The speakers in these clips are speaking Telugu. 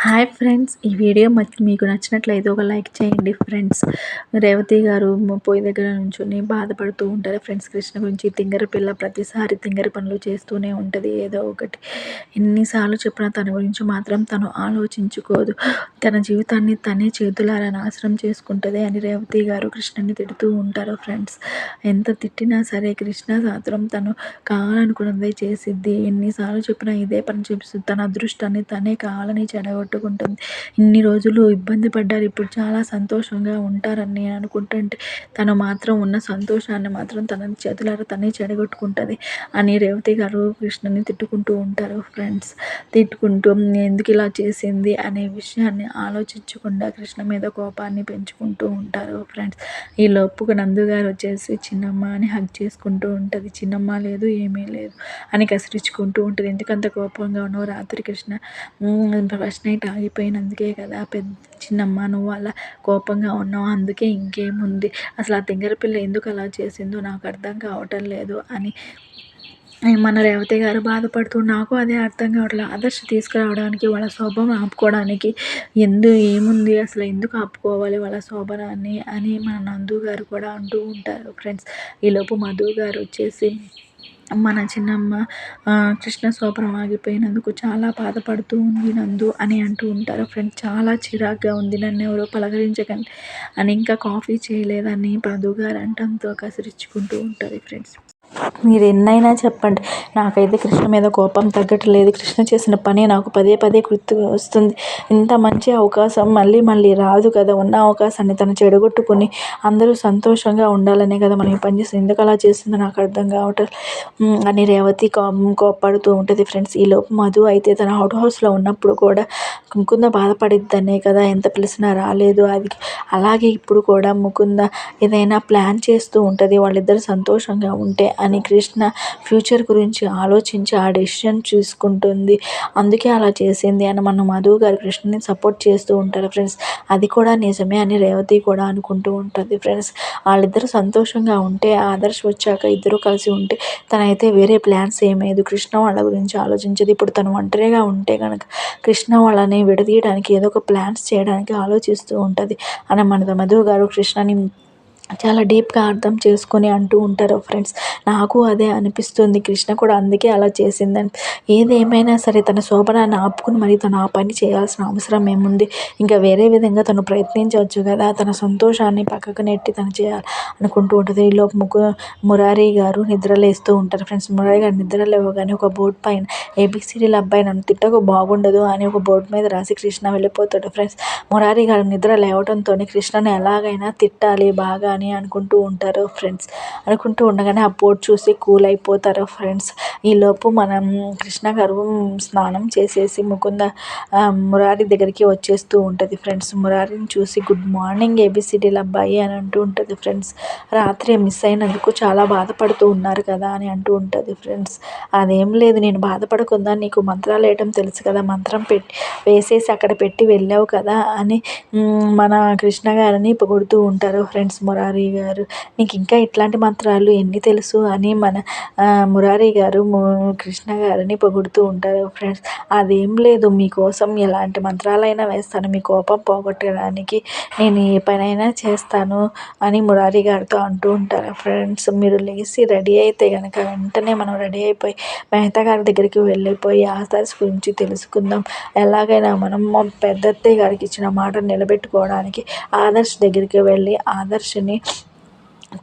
హాయ్ ఫ్రెండ్స్, ఈ వీడియో మీకు నచ్చినట్లయితే ఒక లైక్ చేయండి ఫ్రెండ్స్. రేవతి గారు పొయ్యి దగ్గర నుంచొని బాధపడుతూ ఉంటారు ఫ్రెండ్స్. కృష్ణ గురించి తింగర పిల్ల ప్రతిసారి తింగర పనులు చేస్తూనే ఉంటుంది ఏదో ఒకటి. ఎన్నిసార్లు చెప్పినా తన గురించి మాత్రం తను ఆలోచించుకోదు. తన జీవితాన్ని తనే చేతులారా నాశనం చేసుకుంటుంది అని రేవతి గారు కృష్ణని తిడుతూ ఉంటారు ఫ్రెండ్స్. ఎంత తిట్టినా సరే కృష్ణ మాత్రం తను కావాలనుకున్నదే చేసిద్ది. ఎన్నిసార్లు చెప్పినా ఇదే పని చూపిస్తుంది. తన అదృష్టాన్ని తనే కావాలని చెడగొట్టుకుంటుంది. ఇన్ని రోజులు ఇబ్బంది పడ్డారు, ఇప్పుడు చాలా సంతోషంగా ఉంటారని నేను అనుకుంటుంటే తను మాత్రం ఉన్న సంతోషాన్ని మాత్రం తన చేతులారా తనే చెడగొట్టుకుంటుంది అని రేవతి గారు కృష్ణని తిట్టుకుంటూ ఉంటారు ఫ్రెండ్స్. తిట్టుకుంటూ ఎందుకు ఇలా చేసింది అనే విషయాన్ని ఆలోచించకుండా కృష్ణ మీద కోపాన్ని పెంచుకుంటూ ఉంటారు ఫ్రెండ్స్. ఈ లోపుగా నందు గారు వచ్చేసి చిన్నమ్మ అని హగ్ చేసుకుంటూ ఉంటుంది. చిన్నమ్మ లేదు ఏమీ లేదు అని కసిరించుకుంటూ ఉంటుంది. ఎందుకంత కోపంగా ఉన్నావు, రాత్రి కృష్ణ ఫస్ట్ నైట్ ఆగిపోయినందుకే కదా చిన్నమ్మ నువ్వు అలా కోపంగా ఉన్నావు, అందుకే ఇంకేముంది, అసలు ఆ తింగర పిల్ల ఎందుకు అలా చేసిందో నాకు అర్థం కావటం లేదు అని మన రేవతి గారు బాధపడుతూ, నాకు అదే అర్థం కావట్లేదు. ఆదర్శ తీసుకురావడానికి వాళ్ళ శోభం ఆపుకోవడానికి ఏముంది, అసలు ఎందుకు ఆపుకోవాలి వాళ్ళ శోభనాన్ని అని మన నందు గారు కూడా అంటూ ఉంటారు ఫ్రెండ్స్. ఈలోపు మధు గారు వచ్చేసి మన చిన్నమ్మ కృష్ణ శోభనం ఆగిపోయినందుకు చాలా బాధపడుతూ ఉంది నందు అని అంటూ ఉంటారు ఫ్రెండ్స్. చాలా చిరాగ్గా ఉంది, నన్ను ఎవరో పలకరించకండి అని, ఇంకా కాఫీ చేయలేదని మధు గారు అంటంతో కసిరించుకుంటూ ఉంటుంది ఫ్రెండ్స్. మీరు ఎన్నైనా చెప్పండి, నాకైతే కృష్ణ మీద కోపం తగ్గట్లేదు. కృష్ణ చేసిన పని నాకు పదే పదే గుర్తు వస్తుంది. ఇంత మంచి అవకాశం మళ్ళీ మళ్ళీ రాదు కదా. ఉన్న అవకాశాన్ని తను చెడగొట్టుకుని అందరూ సంతోషంగా ఉండాలనే కదా మనం ఈ పని చేస్తుంది. ఎందుకు అలా చేస్తుందో నాకు అర్థం కావటం అని రేవతి కోప్పడుతూ ఉంటుంది ఫ్రెండ్స్. ఈలోపు మధు అయితే తన హౌస్లో ఉన్నప్పుడు కూడా ముకుంద బాధపడిద్దనే కదా ఎంత పిలిచినా రాలేదు. అది అలాగే ఇప్పుడు కూడా ముకుంద ఏదైనా ప్లాన్ చేస్తూ ఉంటుంది వాళ్ళిద్దరు సంతోషంగా ఉంటే అని. కృష్ణ ఫ్యూచర్ గురించి ఆలోచించి ఆ డెసిషన్ చూసుకుంటుంది, అందుకే అలా చేసింది అని మన మధు గారు కృష్ణని సపోర్ట్ చేస్తూ ఉంటారు ఫ్రెండ్స్. అది కూడా నిజమే అని రేవతి కూడా అనుకుంటూ ఉంటుంది ఫ్రెండ్స్. వాళ్ళిద్దరు సంతోషంగా ఉంటే ఆదర్శ్ వచ్చాక ఇద్దరు కలిసి ఉంటే తనైతే వేరే ప్లాన్స్ ఏమేదు, కృష్ణ వాళ్ళ గురించి ఆలోచించేది. ఇప్పుడు తను ఒంటరిగా ఉంటే కనుక కృష్ణ వాళ్ళని విడదీయడానికి ఏదో ఒక ప్లాన్స్ చేయడానికి ఆలోచిస్తూ ఉంటుంది అని మన మధు గారు కృష్ణని చాలా డీప్గా అర్థం చేసుకొని అంటూ ఉంటారు ఫ్రెండ్స్. నాకు అదే అనిపిస్తుంది, కృష్ణ కూడా అందుకే అలా చేసిందని. ఏదేమైనా సరే తన శోభనాన్ని ఆపుకుని మరి తను ఆ పని చేయాల్సిన అవసరం ఏముంది, ఇంకా వేరే విధంగా తను ప్రయత్నించవచ్చు కదా. తన సంతోషాన్ని పక్కకు నెట్టి తను చేయాలి అనుకుంటూ ఉంటుంది. ఈలోపు మురారి గారు నిద్రలేస్తూ ఉంటారు ఫ్రెండ్స్. మురారి గారు నిద్ర లేవగానే ఒక బోర్డు పైన ఏబిసిడీల అబ్బాయి నన్ను తిట్టకు బాగుండదు అని ఒక బోర్డు మీద రాసి కృష్ణ వెళ్ళిపోతాడు ఫ్రెండ్స్. మురారి గారు నిద్ర లేవడంతోనే కృష్ణని ఎలాగైనా తిట్టాలి బాగా అని అనుకుంటూ ఉంటారు ఫ్రెండ్స్. అనుకుంటూ ఉండగానే ఆ బోర్డు చూసి కూల్ అయిపోతారు ఫ్రెండ్స్. ఈలోపు మనం కృష్ణ గారు స్నానం చేసేసి మురారి దగ్గరికి వచ్చేస్తూ ఉంటుంది ఫ్రెండ్స్. మురారిని చూసి గుడ్ మార్నింగ్ ఏబిసిడీల అబ్బాయి అని అంటూ ఉంటుంది ఫ్రెండ్స్. రాత్రి మిస్ అయినందుకు చాలా బాధపడుతూ ఉన్నారు కదా అని అంటూ ఉంటుంది ఫ్రెండ్స్. అదేం లేదు, నేను బాధపడకుండా నీకు మంత్రాలు వేయటం తెలుసు కదా, మంత్రం వేసేసి అక్కడ పెట్టి వెళ్ళావు కదా అని మన కృష్ణ గారిని పొగుడుతూ ఉంటారు ఫ్రెండ్స్. మురారి గారు నీకు ఇంకా ఇట్లాంటి మంత్రాలు ఎన్ని తెలుసు అని మన మురారి గారు కృష్ణ గారిని పొగుడుతూ ఉంటారు ఫ్రెండ్స్. అదేం లేదు, మీకోసం ఎలాంటి మంత్రాలైనా వేస్తాను, మీ కోపం పోగొట్టడానికి నేను ఏ పనైనా చేస్తాను అని మురారి గారితో అంటూ ఉంటారు ఫ్రెండ్స్. మీరు లేచి రెడీ అయితే కనుక వెంటనే మనం రెడీ అయిపోయి మెహతా గారి దగ్గరికి వెళ్ళిపోయి ఆదర్శ్ గురించి తెలుసుకుందాం. ఎలాగైనా మనం పెద్దత్తయ్య గారికి ఇచ్చిన మాట నిలబెట్టుకోవడానికి ఆదర్శ్ దగ్గరికి వెళ్ళి ఆదర్శ్ని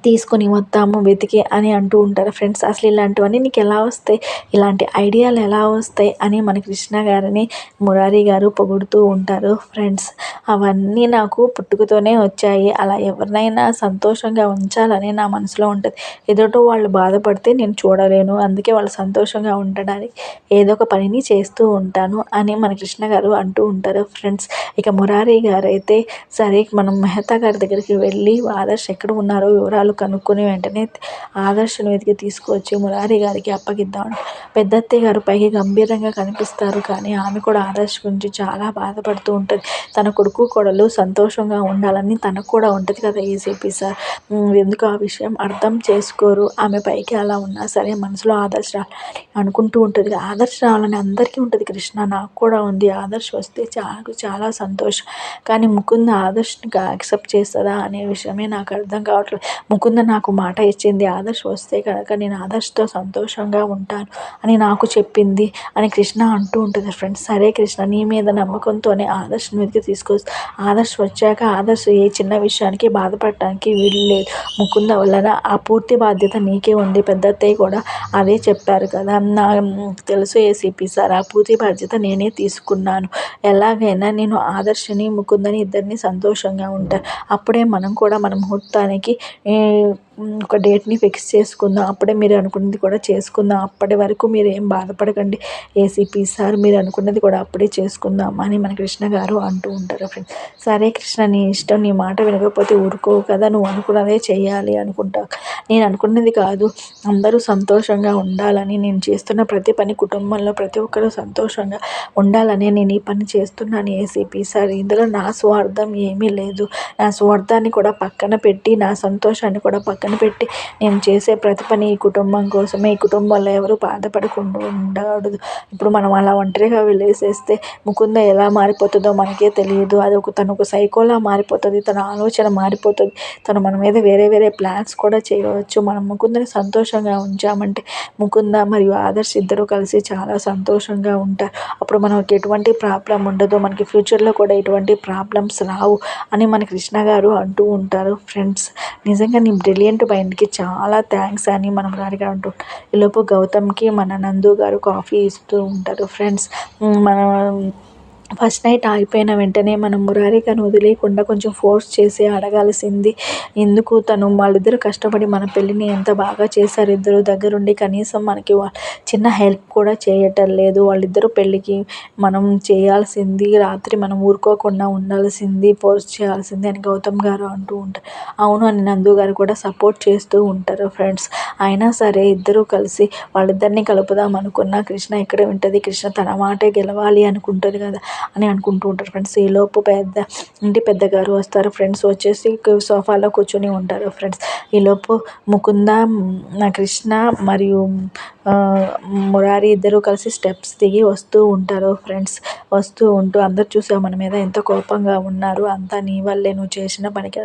తీసుకొని వద్దాము వెతికి అని అంటూ ఉంటారు ఫ్రెండ్స్. అసలు ఇలాంటివన్నీ నీకు ఎలా వస్తాయి, ఇలాంటి ఐడియాలు ఎలా వస్తాయి అని మన కృష్ణ గారిని మురారి గారు పొగుడుతూ ఉంటారు ఫ్రెండ్స్. అవన్నీ నాకు పుట్టుకతోనే వచ్చాయి, అలా ఎవరినైనా సంతోషంగా ఉంచాలని నా మనసులో ఉంటుంది. ఎదుట వాళ్ళు బాధపడితే నేను చూడలేను, అందుకే వాళ్ళు సంతోషంగా ఉండడానికి ఏదో ఒక పనిని చేస్తూ ఉంటాను అని మన కృష్ణ గారు అంటూ ఉంటారు ఫ్రెండ్స్. ఇక మురారి గారు అయితే సరే మనం మెహతా గారి దగ్గరికి వెళ్ళి ఆదర్శ్ ఎక్కడ ఉన్నారో వివరాలు వివరాలు కనుక్కొని వెంటనే ఆదర్శ్‌ని వెతికి తీసుకొచ్చి మురారి గారికి అప్పగిద్దాం. పెద్దత్తయ్య గారు పైకి గంభీరంగా కనిపిస్తారు కానీ ఆమె కూడా ఆదర్శ్ గురించి చాలా బాధపడుతూ ఉంటుంది. తన కొడుకు కోడలు సంతోషంగా ఉండాలని తనకు కూడా ఉంటుంది కదా ఏసీపీ సార్. ఎందుకు ఆ విషయం అర్థం చేసుకోరు. ఆమె పైకి అలా ఉన్నా సరే మనసులో ఆదర్శ్ రావాలని అనుకుంటూ ఉంటుంది. ఆదర్శ్ రావాలని అందరికీ ఉంటుంది కృష్ణ, నాకు కూడా ఉంది. ఆదర్శ్ వస్తే నాకు చాలా సంతోషం. కానీ ముకుంద ఆదర్శ్‌ని యాక్సెప్ట్ చేస్తదా అనే విషయమే నాకు అర్థం కావట్లేదు. ముకుంద నాకు మాట ఇచ్చింది, ఆదర్శ్ వస్తే కనుక నేను ఆదర్శ్‌తో సంతోషంగా ఉంటాను అని నాకు చెప్పింది అని కృష్ణ అంటూ ఉంటుంది ఫ్రెండ్స్. సరే కృష్ణ, నీ మీద నమ్మకంతోనే ఆదర్శ్‌ని వెతికి తీసుకొస్తా. ఆదర్శ్ వచ్చాక ఆదర్శ్ ఏ చిన్న విషయానికి బాధపడటానికి వీలు లేదు. ముకుంద వలన ఆ పూర్తి బాధ్యత నీకే ఉంది. పెద్దత్తయ్య కూడా అదే చెప్పారు కదా. తెలుసు ఏసీపీ సార్, ఆ పూర్తి బాధ్యత నేనే తీసుకున్నాను. ఎలాగైనా నేను ఆదర్శ్‌ని ముకుందని ఇద్దరిని సంతోషంగా ఉంటాను. అప్పుడే మనం కూడా మన ముహూర్తానికి ఒక డేట్‌ని ఫిక్స్ చేసుకుందాం. అప్పుడే మీరు అనుకున్నది కూడా చేసుకుందాం. అప్పటి వరకు మీరు ఏం బాధపడకండి ఏసీపీ సార్, మీరు అనుకున్నది కూడా అప్పుడే చేసుకుందాం అని మన కృష్ణ గారు అంటూ ఉంటారు ఫ్రెండ్స్. సరే కృష్ణ, నీ ఇష్టం, నీ మాట వినకపోతే ఊరుకోవు కదా, నువ్వు అనుకున్నదే చేయాలి అనుకుంటావు. నేను అనుకున్నది కాదు, అందరూ సంతోషంగా ఉండాలని నేను చేస్తున్న ప్రతి పని, కుటుంబంలో ప్రతి ఒక్కరూ సంతోషంగా ఉండాలని నేను ఈ పని చేస్తున్నాను ఏసీపీ సార్. ఇందులో నా స్వార్థం ఏమీ లేదు. నా స్వార్థాన్ని కూడా పక్కన పెట్టి, నా సంతోషాన్ని కూడా పక్కన పెట్టి నేను చేసే ప్రతి పని ఈ కుటుంబం కోసమే. ఈ కుటుంబంలో ఎవరు బాధపడకుండా ఉండకూడదు. ఇప్పుడు మనం అలా ఒంటరిగా వెళ్ళేసేస్తే ముకుంద ఎలా మారిపోతుందో మనకే తెలియదు. అది తను ఒక సైకోలా మారిపోతుంది. తన ఆలోచన మారిపోతుంది. తను మన మీద వేరే వేరే ప్లాన్స్ కూడా చేయవచ్చు. మనం ముకుందని సంతోషంగా ఉంచామంటే ముకుంద మరియు ఆదర్శ్ ఇద్దరు కలిసి చాలా సంతోషంగా ఉంటారు. అప్పుడు మనకి ఎటువంటి ప్రాబ్లం ఉండదు. మనకి ఫ్యూచర్లో కూడా ఎటువంటి ప్రాబ్లమ్స్ రావు అని మన కృష్ణ గారు అంటూ ఉంటారు ఫ్రెండ్స్. నిజంగా నీ బ్రిలియంట్ మైండ్కి చాలా థ్యాంక్స్ అని మనం గారిగా అంటూ ఈలోపు గౌతమ్కి మన నందు గారు కాఫీ ఇస్తూ ఉంటారు ఫ్రెండ్స్. మన ఫస్ట్ నైట్ అయిపోయిన వెంటనే మనం మురారి గారిని వదిలేయకుండా కొంచెం ఫోర్స్ చేసి అడగాల్సింది. ఎందుకు తను వాళ్ళిద్దరూ కష్టపడి మన పెళ్ళిని ఎంత బాగా చేశారు. ఇద్దరు దగ్గరుండి కనీసం మనకి చిన్న హెల్ప్ కూడా చేయటం లేదు. వాళ్ళిద్దరూ పెళ్ళికి మనం చేయాల్సింది, రాత్రి మనం ఊరుకోకుండా ఉండాల్సింది, ఫోర్స్ చేయాల్సింది అని గౌతమ్ గారు అంటూ ఉంటారు. అవును అని నందు గారు కూడా సపోర్ట్ చేస్తూ ఉంటారు ఫ్రెండ్స్. అయినా సరే ఇద్దరూ కలిసి వాళ్ళిద్దరిని కలుపుదాం అనుకున్న కృష్ణ ఎక్కడ వింటుంది. కృష్ణ తన మాటే గెలవాలి అనుకుంటుంది కదా అని అనుకుంటూ ఉంటారు ఫ్రెండ్స్. ఈలోపు ఇంటి పెద్దగారు వస్తారు ఫ్రెండ్స్. వచ్చేసి సోఫాలో కూర్చొని ఉంటారు ఫ్రెండ్స్. ఈలోపు ముకుంద, కృష్ణ మరియు మురారి ఇద్దరు కలిసి స్టెప్స్ దిగి వస్తూ ఉంటారు ఫ్రెండ్స్. వస్తూ ఉంటూ అందరు చూసా మన మీద ఎంత కోపంగా ఉన్నారు, అంతా నీ వల్లే, నువ్వు చేసిన పనికి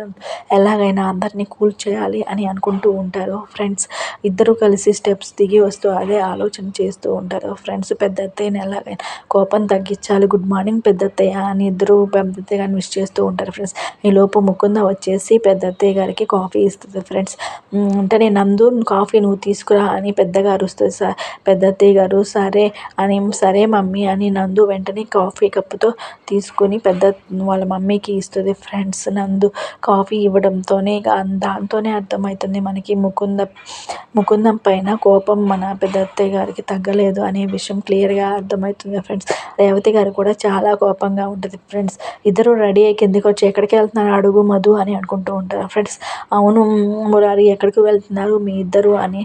ఎలాగైనా అందరినీ కూల్ చేయాలి అని అనుకుంటూ ఉంటారు ఫ్రెండ్స్. ఇద్దరు కలిసి స్టెప్స్ దిగి వస్తూ అదే ఆలోచన చేస్తూ ఉంటారు ఫ్రెండ్స్. పెద్ద అత్తయ్యని ఎలాగైనా కోపం తగ్గించాలి, గుడ్ మార్నింగ్ పెద్దత్తయ్య అని ఇద్దరు పెద్దత్తయ్య గారిని విష్ చేస్తూ ఉంటారు ఫ్రెండ్స్. ఈలోపు ముకుంద వచ్చేసి పెద్దత్తయ్య గారికి కాఫీ ఇస్తుంది ఫ్రెండ్స్. వెంటనే నందు కాఫీ నువ్వు తీసుకురా అని పెద్దగా అరుస్తుంది సార్. పెద్దత్తయ్య గారు సరే అని, సరే మమ్మీ అని నందు వెంటనే కాఫీ కప్పుతో తీసుకుని వాళ్ళ మమ్మీకి ఇస్తుంది ఫ్రెండ్స్. నందు కాఫీ ఇవ్వడంతోనే దాంతోనే అర్థమవుతుంది మనకి ముకుందం పైన కోపం మన పెద్దత్తయ్య గారికి తగ్గలేదు అనే విషయం క్లియర్గా అర్థమవుతుంది ఫ్రెండ్స్. రేవతి గారు కూడా చాలా కోపంగా ఉంటుంది ఫ్రెండ్స్. ఇద్దరు రెడీ అయ్యి కిందకి వచ్చి ఎక్కడికి వెళ్తున్నారు అడుగు మధు అని అనుకుంటూ ఉంటారు ఫ్రెండ్స్. అవును మురారి, ఎక్కడికి వెళ్తున్నారు మీ ఇద్దరు అని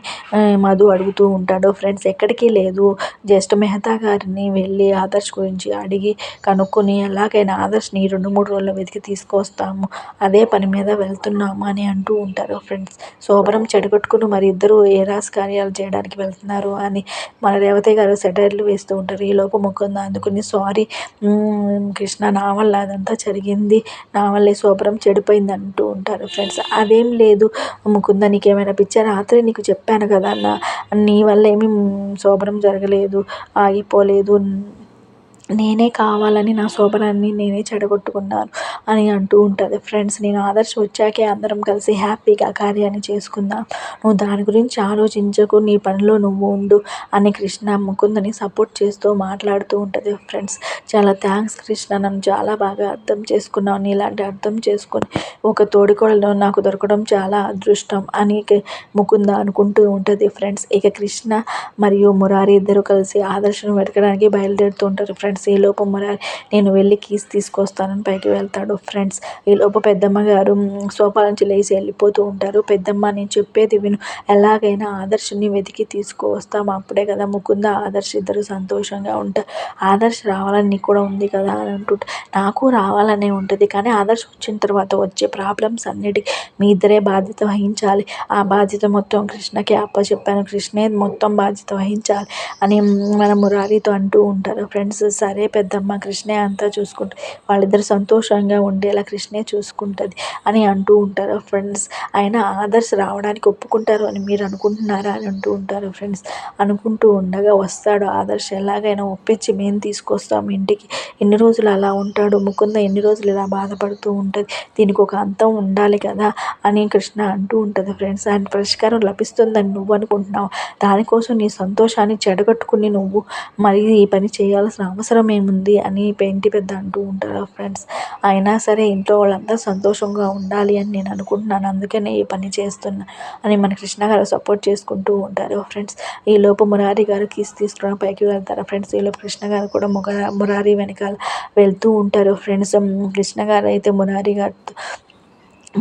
మధు అడుగుతూ ఉంటాడు ఫ్రెండ్స్. ఎక్కడికి లేదు, జస్ట్ మెహతా గారిని వెళ్ళి ఆదర్శ్ గురించి అడిగి కనుక్కొని ఎలాగైనా ఆదర్శ్ని 2-3 రోజుల్లో వెతికి తీసుకొస్తాము, అదే పని మీద వెళ్తున్నాము అని అంటూ ఉంటారు ఫ్రెండ్స్. శోభనం చెడగొట్టుకుని మరి ఇద్దరు ఏ కార్యాలు చేయడానికి వెళ్తున్నారు అని మన రేవతి గారు సెటైర్లు వేస్తూ ఉంటారు. ఈలోపు ముకుంద అందుకుని సారీ కృష్ణ, నా వల్ల అదంతా జరిగింది, నా వల్లే శోభనం చెడిపోయింది అంటూ ఉంటారు ఫ్రెండ్స్. అదేం లేదు ముకుంద, నీకేమైనా పిచ్చా, రాత్రి నీకు చెప్పాను కదా నీ వల్ల ఏమీ శోభనం జరగలేదు, ఆగిపోలేదు, నేనే కావాలని నా శోభనాన్ని నేనే చెడగొట్టుకున్నాను అని అంటూ ఉంటుంది ఫ్రెండ్స్. నేను ఆదర్శ్ వచ్చాకే అందరం కలిసి హ్యాపీగా కార్యాన్ని చేసుకుందాం, నువ్వు దాని గురించి ఆలోచించకు, నీ పనిలో నువ్వు ఉండు అని కృష్ణ ముకుందని సపోర్ట్ చేస్తూ మాట్లాడుతూ ఉంటుంది ఫ్రెండ్స్. చాలా థ్యాంక్స్ కృష్ణ, నన్ను చాలా బాగా అర్థం చేసుకున్నావు, నీలాంటి అర్థం చేసుకుని ఒక తోడికోడలు నాకు దొరకడం చాలా అదృష్టం అని ముకుంద అనుకుంటూ ఉంటుంది ఫ్రెండ్స్. ఇక కృష్ణ మరియు మురారి ఇద్దరు కలిసి ఆదర్శను వెతకడానికి బయలుదేరుతూ ఉంటారు ఫ్రెండ్స్. ఈలోపు మురారి నేను వెళ్ళి కీస్ తీసుకొస్తానని పైకి వెళ్తాడు. ఉంటాడు ఫ్రెండ్స్. ఈలోపు పెద్దమ్మ గారు సోఫా నుంచి లేచి వెళ్ళిపోతూ ఉంటారు. పెద్దమ్మ నేను చెప్పేది విను, ఎలాగైనా ఆదర్శ్‌ని వెతికి తీసుకువస్తాం. అప్పుడే కదా ముకుంద, ఆదర్శ్ ఇద్దరు సంతోషంగా ఉంటారు. ఆదర్శ్ రావాలని నీకు కూడా ఉంది కదా అని అంటుంటే, నాకు రావాలనే ఉంటుంది. కానీ ఆదర్శ్ వచ్చిన తర్వాత వచ్చే ప్రాబ్లమ్స్ అన్నిటికి మీ ఇద్దరే బాధ్యత వహించాలి. ఆ బాధ్యత మొత్తం కృష్ణకే అప్పచెప్పాను. కృష్ణే మొత్తం బాధ్యత వహించాలి అని మన మురారితో అంటూ ఉంటారు ఫ్రెండ్స్. సరే పెద్దమ్మ, కృష్ణే అంతా చూసుకుంటారు. వాళ్ళిద్దరు సంతోషంగా ఉండేలా కృష్ణే చూసుకుంటుంది అని అంటూ ఉంటారు ఫ్రెండ్స్. అయినా ఆదర్శ్ రావడానికి ఒప్పుకుంటారు అని మీరు అనుకుంటున్నారా అని అంటూ ఉంటారు ఫ్రెండ్స్. అనుకుంటూ ఉండగా వస్తాడు ఆదర్శ్. ఎలాగైనా ఒప్పించి మేము తీసుకొస్తాం ఇంటికి. ఎన్ని రోజులు అలా ఉంటాడు ముకుంద, ఎన్ని రోజులు ఇలా బాధపడుతూ ఉంటుంది. దీనికి ఒక అంతం ఉండాలి కదా అని కృష్ణ అంటూ ఉంటుంది ఫ్రెండ్స్. ఆయన పరిష్కారం లభిస్తుందని నువ్వు అనుకుంటున్నావు, దానికోసం నీ సంతోషాన్ని చెడగొట్టుకుని నువ్వు మరి ఈ పని చేయాల్సిన అవసరం ఏముంది అని ఇంటి పెద్ద అంటూ ఉంటారు ఫ్రెండ్స్. అయినా సరే ఇంట్లో వాళ్ళంతా సంతోషంగా ఉండాలి అని నేను అనుకుంటున్నాను, అందుకనే ఈ పని చేస్తున్నా అని మన కృష్ణ గారు సపోర్ట్ చేసుకుంటూ ఉంటారు ఫ్రెండ్స్. ఈలోపు మురారి గారు కీస్ తీసుకుని పైకి వెళ్తారు ఫ్రెండ్స్. ఈలోపు కృష్ణ గారు కూడా మురారి వెనకాల వెళ్తూ ఉంటారు ఫ్రెండ్స్. కృష్ణ గారు అయితే మురారి గారితో,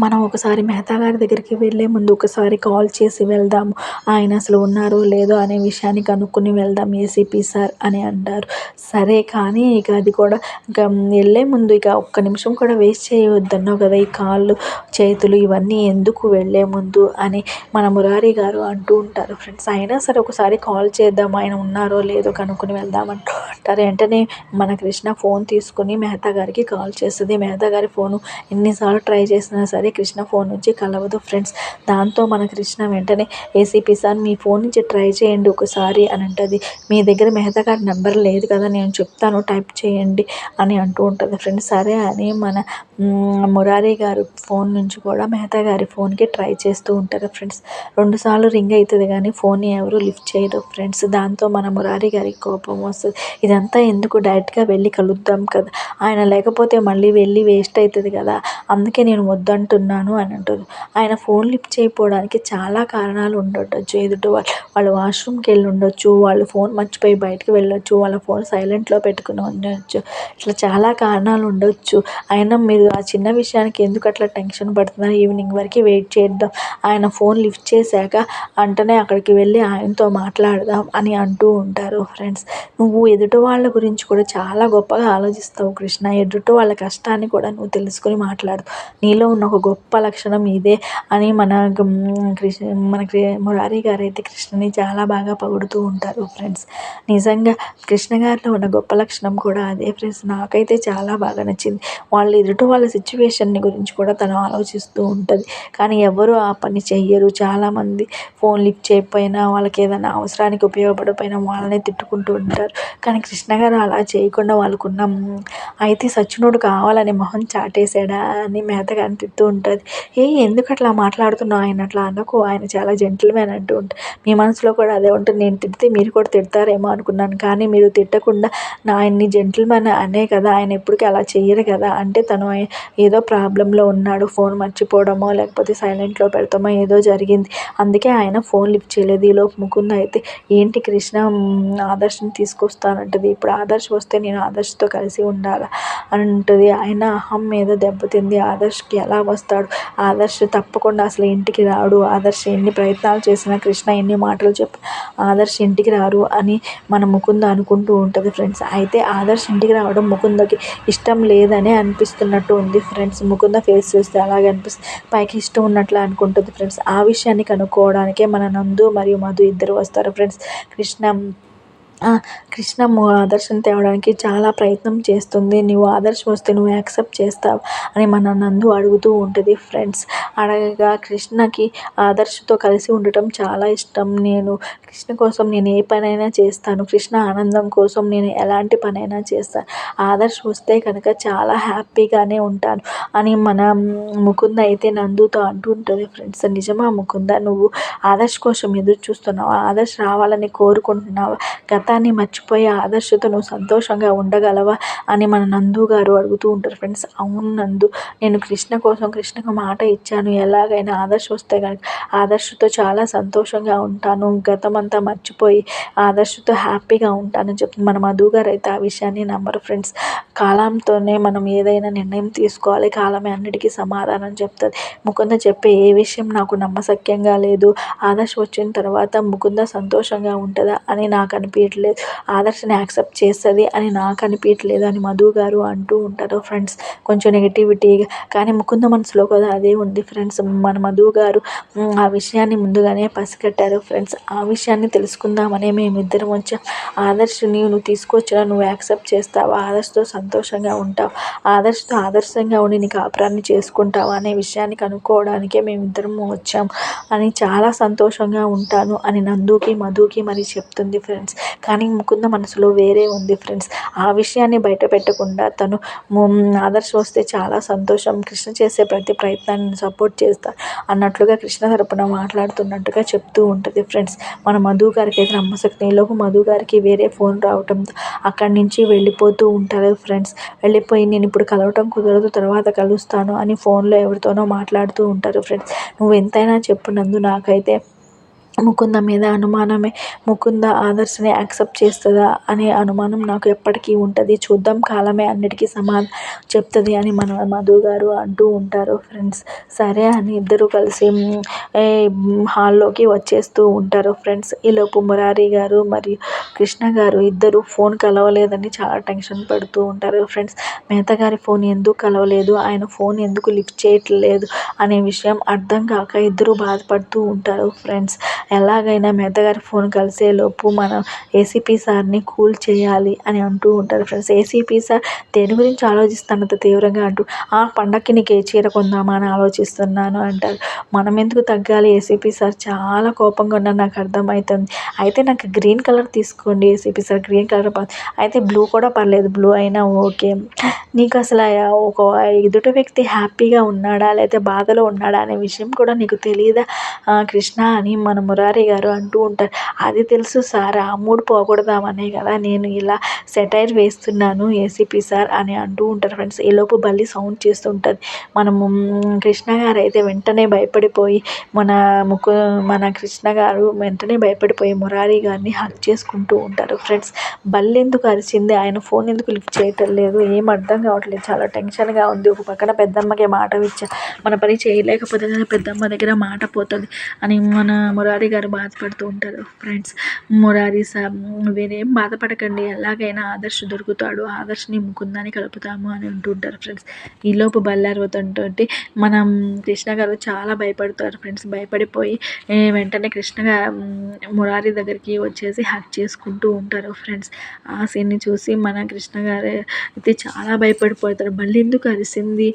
మనం ఒకసారి మెహతా గారి దగ్గరికి వెళ్ళే ముందు ఒకసారి కాల్ చేసి వెళ్దాము, ఆయన అసలు ఉన్నారో లేదో అనే విషయాన్ని కనుక్కొని వెళ్దాం ఏసీపీ సార్ అని అంటారు. సరే కానీ ఇక అది కూడా ఇంకా వెళ్ళే ముందు ఇక ఒక్క నిమిషం కూడా వేస్ట్ చేయవద్దన్నావు కదా, ఈ కాళ్ళు చేతులు ఇవన్నీ ఎందుకు వెళ్ళే ముందు అని మన మురారి గారు అంటూ ఉంటారు ఫ్రెండ్స్. అయినా సరే ఒకసారి కాల్ చేద్దాం, ఆయన ఉన్నారో లేదో కనుక్కొని వెళ్దాం అంటూ ఉంటారు. వెంటనే మన కృష్ణ ఫోన్ తీసుకుని మెహతా గారికి కాల్ చేస్తుంది. మెహతా గారి ఫోను ఎన్నిసార్లు ట్రై చేసినా సరే కృష్ణ ఫోన్ నుంచి కలవదు ఫ్రెండ్స్. దాంతో మన కృష్ణ వెంటనే ఏసీపీ సార్ మీ ఫోన్ నుంచి ట్రై చేయండి ఒకసారి అని అంటుంది. మీ దగ్గర మెహతా గారి నెంబర్ లేదు కదా, నేను చెప్తాను టైప్ చేయండి అని అంటూ ఉంటుంది ఫ్రెండ్స్. సరే అని మన మురారి గారు ఫోన్ నుంచి కూడా మెహతా గారి ఫోన్కి ట్రై చేస్తూ ఉంటారు ఫ్రెండ్స్. 2 సార్లు రింగ్ అవుతుంది కానీ ఫోన్ ఎవరు లిఫ్ట్ చేయరు ఫ్రెండ్స్. దాంతో మన మురారి గారికి కోపం వస్తుంది. ఇదంతా ఎందుకు, డైరెక్ట్గా వెళ్ళి కలుద్దాం కదా, ఆయన లేకపోతే మళ్ళీ వెళ్ళి వేస్ట్ అవుతుంది కదా, అందుకే నేను వద్దంటున్నాను అని అంటుంది. ఆయన ఫోన్ లిఫ్ట్ చేయకపోవడానికి చాలా కారణాలు ఉండొచ్చు. ఎదుటి వాళ్ళు వాష్రూమ్కి వెళ్ళి ఉండొచ్చు, వాళ్ళు ఫోన్ మర్చిపోయి బయటకు వెళ్ళొచ్చు, వాళ్ళ ఫోన్ సైలెంట్లో పెట్టుకుని ఉండొచ్చు, ఇట్లా చాలా కారణాలు ఉండొచ్చు. అయినా మీరు ఆ చిన్న విషయానికి ఎందుకు అట్లా టెన్షన్ పడుతున్నారు, ఈవినింగ్ వరకు వెయిట్ చేద్దాం, ఆయన ఫోన్ లిఫ్ట్ చేశాక వెంటనే అక్కడికి వెళ్ళి ఆయనతో మాట్లాడదాం అని అంటూ ఉంటారు ఫ్రెండ్స్. నువ్వు ఎదుటి వాళ్ళ గురించి కూడా చాలా గొప్పగా ఆలోచిస్తావు కృష్ణ, ఎదుటి వాళ్ళ కష్టాన్ని కూడా నువ్వు తెలుసుకుని మాట్లాడు, నీలో ఉన్న ఒక గొప్ప లక్షణం ఇదే అని మన మురారి గారు అయితే కృష్ణని చాలా బాగా పొగుడుతూ ఉంటారు ఫ్రెండ్స్. నిజంగా కృష్ణ గారిలో ఉన్న గొప్ప లక్షణం కూడా అదే ఫ్రెండ్స్. నాకైతే చాలా బాగా నచ్చింది. వాళ్ళు ఎదుటి వాళ్ళ సిచ్యువేషన్ని గురించి కూడా తను ఆలోచిస్తూ ఉంటుంది, కానీ ఎవరు ఆ పని చెయ్యరు. చాలామంది ఫోన్ లిఫ్ట్ చేయకపోయినా, వాళ్ళకి ఏదైనా అవసరానికి ఉపయోగపడకపోయినా వాళ్ళనే తిట్టుకుంటూ ఉంటారు. కానీ కృష్ణ గారు అలా చేయకుండా వాళ్ళకున్న అయితే సచ్చినోడు కావాలని మొహం చాటేశాడా అని మెహతా గారిని తిడుతూ ఉంటుంది. ఎందుకు అట్లా మాట్లాడుతున్నావు, ఆయన అట్లా అనకు, ఆయన చాలా జెంటిల్‌మెన్ అంటూ ఉంటారు. మీ మనసులో కూడా అదే ఉంటుంది, నేను తిడితే మీరు కూడా తిడతారేమో అనుకున్నాను, కానీ మీరు తిట్టకుండా ఆయన్ని జెంటిల్‌మెన్ అనే కదా, ఆయన ఎప్పటికీ అలా చెయ్యరు కదా అంటే తను ఏదో ప్రాబ్లంలో ఉన్నాడు, ఫోన్ మర్చిపోవడమో లేకపోతే సైలెంట్లో పెడతామో ఏదో జరిగింది, అందుకే ఆయన ఫోన్ లిఫ్ట్ చేయలేదు. ఈలోపు ముకుంద అయితే ఏంటి కృష్ణ ఆదర్శ్ని తీసుకొస్తానంటుంది. ఇప్పుడు ఆదర్శ్ వస్తే నేను ఆదర్శ్తో కలిసి ఉండాలా అని ఉంటుంది. ఆయన అహం మీద దెబ్బతింది. ఆదర్శ్కి ఎలా వస్తాడు, ఆదర్శ్ తప్పకుండా అసలు ఇంటికి రాడు, ఆదర్శ్ ఎన్ని ప్రయత్నాలు చేసినా, కృష్ణ ఎన్ని మాటలు చెప్పి ఆదర్శ్ ఇంటికి రారు అని మన ముకుంద అనుకుంటూ ఉంటుంది ఫ్రెండ్స్. అయితే ఆదర్శ్ ఇంటికి రావడం ముకుందకి ఇష్టం లేదనే అనిపిస్తున్నట్టు ఉంది ఫ్రెండ్స్. ముకుంద ఫేస్ చూస్తే అలాగే అనిపిస్తుంది, పైకి ఇష్టం ఉన్నట్లు అనుకుంటుంది ఫ్రెండ్స్. ఆ విషయాన్ని కనుక్కోవడానికే మన నందు మరియు మధు ఇద్దరు వస్తారు ఫ్రెండ్స్. కృష్ణ ఆదర్శని తేవడానికి చాలా ప్రయత్నం చేస్తుంది. నువ్వు ఆదర్శ్ వస్తే నువ్వు యాక్సెప్ట్ చేస్తావు అని మన నందు అడుగుతూ ఉంటుంది ఫ్రెండ్స్. అడగగా కృష్ణకి ఆదర్శ్తో కలిసి ఉండటం చాలా ఇష్టం, నేను కృష్ణ కోసం నేను ఏ పనైనా చేస్తాను, కృష్ణ ఆనందం కోసం నేను ఎలాంటి పనైనా చేస్తాను, ఆదర్శ్ వస్తే కనుక చాలా హ్యాపీగానే ఉంటాను అని మన ముకుంద అయితే నందుతో అంటూ ఉంటుంది ఫ్రెండ్స్. నిజమా ముకుంద, నువ్వు ఆదర్శ్ కోసం ఎదురు చూస్తున్నావా, ఆదర్శ్ రావాలని కోరుకుంటున్నావా, గత గతాన్ని మర్చిపోయి ఆదర్శతో నువ్వు సంతోషంగా ఉండగలవా అని మన నందు గారు అడుగుతూ ఉంటారు ఫ్రెండ్స్. అవును నందు, నేను కృష్ణకు మాట ఇచ్చాను, ఎలాగైనా ఆదర్శ్ వస్తే కనుక ఆదర్శతో చాలా సంతోషంగా ఉంటాను, గతమంతా మర్చిపోయి ఆదర్శతో హ్యాపీగా ఉంటానని చెప్తుంది. మన మధు గారు అయితే ఆ విషయాన్ని నమ్మరు ఫ్రెండ్స్. కాలంతోనే మనం ఏదైనా నిర్ణయం తీసుకోవాలి, కాలమే అన్నిటికీ సమాధానం చెప్తుంది. ముకుంద చెప్పే ఏ విషయం నాకు నమ్మశక్యంగా లేదు. ఆదర్శ్ వచ్చిన తర్వాత ముకుంద సంతోషంగా ఉంటుందా అని నాకు అనిపించట్లేదు, ఆదర్శని యాక్సెప్ట్ చేస్తుంది అని నాకు అనిపించట్లేదు అని మధు గారు అంటూ ఉంటారు ఫ్రెండ్స్, కొంచెం నెగిటివిటీగా. కానీ ముకుంద మనసులో కూడా అదే ఉంది ఫ్రెండ్స్. మన మధు గారు ఆ విషయాన్ని ముందుగానే పసిగట్టారు ఫ్రెండ్స్. ఆ విషయాన్ని తెలుసుకుందామనే మేమిద్దరం వచ్చాం. ఆదర్శని నువ్వు తీసుకొచ్చినా నువ్వు యాక్సెప్ట్ చేస్తావా, ఆదర్శతో సంతోషంగా ఉంటావు, ఆదర్శతో ఆదర్శంగా ఉండి నీ కాపురాన్ని చేసుకుంటావా అనే విషయాన్ని కనుక్కోవడానికే మేమిద్దరము వచ్చాం అని, చాలా సంతోషంగా ఉంటాను అని నందుకి మధుకి మరి చెప్తుంది ఫ్రెండ్స్. కానీ ముకుంద మనసులో వేరే ఉంది ఫ్రెండ్స్. ఆ విషయాన్ని బయట పెట్టకుండా తను ఆదర్శ్ వస్తే చాలా సంతోషం, కృష్ణ చేసే ప్రతి ప్రయత్నాన్ని సపోర్ట్ చేస్తా అన్నట్లుగా కృష్ణ తరపున మాట్లాడుతున్నట్టుగా చెప్తూ ఉంటుంది ఫ్రెండ్స్. మన మధు గారికి అయితే నమ్మశక్తి ఈలోపు మధు గారికి వేరే ఫోన్ రావటంతో అక్కడి నుంచి వెళ్ళిపోతూ ఉంటారు ఫ్రెండ్స్. వెళ్ళిపోయి నేను ఇప్పుడు కలవటం కుదరదు, తర్వాత కలుస్తాను అని ఫోన్లో ఎవరితోనో మాట్లాడుతూ ఉంటారు ఫ్రెండ్స్. నువ్వు ఎంతైనా చెప్పు నందు, నాకైతే ముకుంద మీద అనుమానమే, ముకుంద ఆదర్శని యాక్సెప్ట్ చేస్తుందా అనే అనుమానం నాకు ఎప్పటికీ ఉంటుంది, చూద్దాం, కాలమే అన్నిటికీ సమాధానం చెప్తుంది అని మన మధు గారు అంటూ ఉంటారు ఫ్రెండ్స్. సరే అని ఇద్దరు కలిసి హాల్లోకి వచ్చేస్తూ ఉంటారు ఫ్రెండ్స్. ఈలోపు మురారి గారు మరియు కృష్ణ గారు ఇద్దరు ఫోన్ కలవలేదని చాలా టెన్షన్ పడుతూ ఉంటారు ఫ్రెండ్స్. మేత గారి ఫోన్ ఎందుకు కలవలేదు, ఆయన ఫోన్ ఎందుకు లిఫ్ట్ చేయట్లేదు అనే విషయం అర్థం కాక ఇద్దరు బాధపడుతూ ఉంటారు ఫ్రెండ్స్. ఎలాగైనా మెత్తగారి ఫోన్ కలిసేలోపు మనం ఏసీపీ సార్ని కూల్ చేయాలి అని అంటూ ఉంటారు ఫ్రెండ్స్. ఏసీపీ సార్ దేని గురించి ఆలోచిస్తానంత తీవ్రంగా అంటూ, ఆ పండక్కి నీకు ఏ చీర కొందామా అని ఆలోచిస్తున్నాను అంటారు. మనం ఎందుకు తగ్గాలి, ఏసీపీ సార్ చాలా కోపంగా ఉన్నారు నాకు అర్థమవుతుంది, అయితే నాకు గ్రీన్ కలర్ తీసుకోండి ఏసీపీ సార్, గ్రీన్ కలర్ అయితే బ్లూ కూడా పర్లేదు, బ్లూ అయినా ఓకే, నీకు అసలు ఒక ఎదుటి వ్యక్తి హ్యాపీగా ఉన్నాడా లేకపోతే బాధలో ఉన్నాడా అనే విషయం కూడా నీకు తెలియదా కృష్ణ అని మన మురారి గారు అంటూ ఉంటారు. అది తెలుసు సార్, ఆ మూడ్ పోకూడదామనే కదా నేను ఇలా సెటైర్ వేస్తున్నాను ఏసీపీ సార్ అని అంటూ ఉంటారు ఫ్రెండ్స్. ఈలోపు బల్లి సౌండ్ చేస్తుంటుంది. మనము కృష్ణ గారు అయితే వెంటనే భయపడిపోయి మన కృష్ణ గారు వెంటనే భయపడిపోయి మురారి గారిని హగ్ చేసుకుంటూ ఉంటారు ఫ్రెండ్స్. బల్లి ఎందుకు అరిచింది, ఆయన ఫోన్ ఎందుకు లిఫ్ట్ చేయటం లేదు, ఏం అర్థం కావట్లేదు, చాలా టెన్షన్గా ఉంది. ఒక పక్కన పెద్దమ్మకి మాట ఇచ్చా, మన పని చేయలేకపోతే పెద్దమ్మ దగ్గర మాట పోతుంది అని మన మురారి గారు బాధపడుతూ ఉంటారు ఫ్రెండ్స్. మురారి సార్ మీరేం బాధపడకండి, ఎలాగైనా ఆదర్శ్ దొరుకుతాడు, ఆదర్శ్ని ముకుందాన్ని కలుపుతాము అని అంటుంటారు ఫ్రెండ్స్. ఈలోపు బల్లారుతుంటే మనం కృష్ణ గారు చాలా భయపడతారు ఫ్రెండ్స్. భయపడిపోయి వెంటనే మురారి దగ్గరికి వచ్చేసి హక్ చేసుకుంటూ ఉంటారు ఫ్రెండ్స్. ఆ సీన్ని చూసి మన కృష్ణ గారు అయితే చాలా భయపడిపోతారు. మళ్ళీ ఎందుకు అరిసింది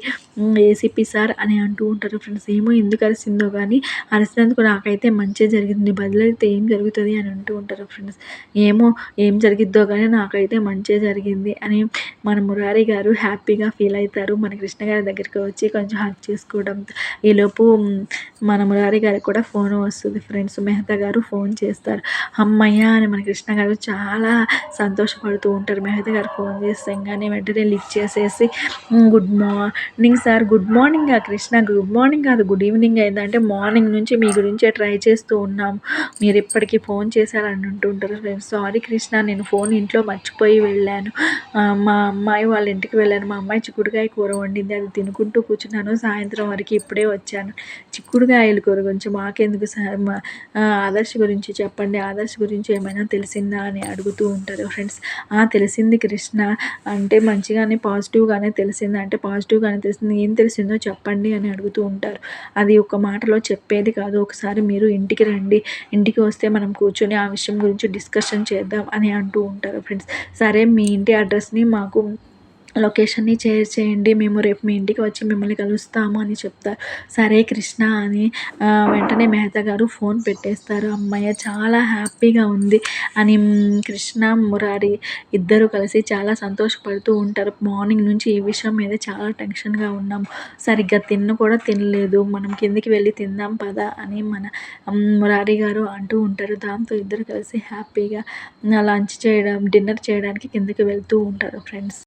ఏసీపీ సార్ అని అంటూ ఉంటారు ఫ్రెండ్స్. ఏమో ఎందుకు అరిసిందో కానీ అరిసినందుకు నాకైతే మంచి జరిగింది, బదులైతే ఏం జరుగుతుంది అని అంటూ ఉంటారు ఫ్రెండ్స్. ఏమో ఏం జరిగిద్దో కానీ నాకైతే మంచి జరిగింది అని మన మురారి గారు హ్యాపీగా ఫీల్ అవుతారు. మన కృష్ణ గారి దగ్గరికి వచ్చి కొంచెం హక్ చేసుకోవడంతో ఈలోపు మన మురారి గారికి కూడా ఫోన్ వస్తుంది ఫ్రెండ్స్. మెహతా గారు ఫోన్ చేస్తారు. అమ్మయ్య అని మన కృష్ణ గారు చాలా సంతోషపడుతూ ఉంటారు. మెహతా గారు ఫోన్ చేస్తాగానే వెంటనే లిఫ్ట్ చేసేసి good morning sir, good morning Krishna, good morning కాదు గుడ్ ఈవినింగ్ అయిందంటే మార్నింగ్ నుంచి మీ గురించే ట్రై చేస్తూ ఉన్నాము, మీరు ఇప్పటికీ ఫోన్ చేశారని అంటుంటారు ఫ్రెండ్స్. సారీ కృష్ణ, నేను ఫోన్ ఇంట్లో మర్చిపోయి వెళ్ళాను, మా అమ్మాయి వాళ్ళ ఇంటికి వెళ్ళాను, మా అమ్మాయి చిక్కుడుకాయ కూర వండింది, అది తినుకుంటూ కూర్చున్నాను, సాయంత్రం వరకు ఇప్పుడే వచ్చాను, చిక్కుడుకాయల కూర గురించి మాకెందుకు సార్, మా ఆదర్శ్ గురించి చెప్పండి, ఆదర్శ్ గురించి ఏమైనా తెలిసిందా అని అడుగుతూ ఉంటారు ఫ్రెండ్స్. తెలిసింది కృష్ణ అంటే మంచిగానే పాజిటివ్గానే తెలిసింది, అంటే పాజిటివ్గానే తెలిసింది, ఏం తెలిసిందో చెప్పండి అని అడుగుతూ ఉంటారు. అది ఒక మాటలో చెప్పేది కాదు, ఒకసారి మీరు ఇంటికి రండి, ఇంటికి వస్తే మనం కూర్చొని ఆ విషయం గురించి డిస్కషన్ చేద్దాం అని అంటూ ఉంటారు ఫ్రెండ్స్. సరే మీ ఇంటి అడ్రస్ని మాకు లొకేషన్‌ని షేర్ చేయండి. మేము రేపు మీ ఇంటికి వచ్చి మిమ్మల్ని కలుస్తాము అని చెప్తారు. సరే కృష్ణ అని వెంటనే మెహతా గారు ఫోన్ పెట్టేస్తారు. హమ్మయ్య! చాలా హ్యాపీగా ఉంది అని కృష్ణ, మురారి ఇద్దరు కలిసి చాలా సంతోషపడుతూ ఉంటారు. మార్నింగ్ నుంచి ఈ విషయం మీద చాలా టెన్షన్‌గా ఉన్నాము. సరిగ్గా కూడా తినలేదు. మనం కిందకి వెళ్లి తిందాం పద అని మన మురారి గారు అంటూ ఉంటారు. దాంతో ఇద్దరు కలిసి హ్యాపీగా డిన్నర్ చేయడానికి కిందకి వెళ్తూ ఉంటారు ఫ్రెండ్స్.